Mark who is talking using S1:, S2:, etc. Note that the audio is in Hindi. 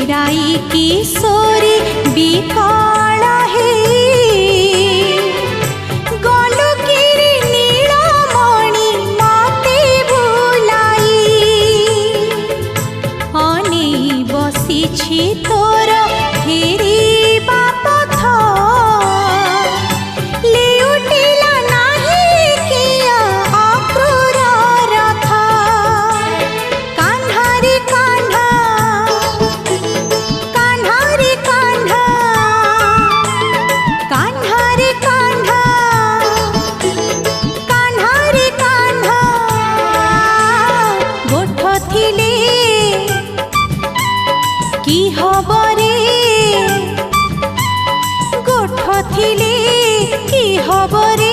S1: फेराई किशोरी विकल हे गलु किरी नीलमणि मते भुलाई अनेई बसिछि तोर फेरिबा पथ लेउटिला नाही किया अक्रूर रथ कान्हा रे कान्हा कान्हा रे कान्हा कान्हा रे कान्हा कान्हा रे कान्हा गोठ थिले की हबरे गोठ थिले की हबरे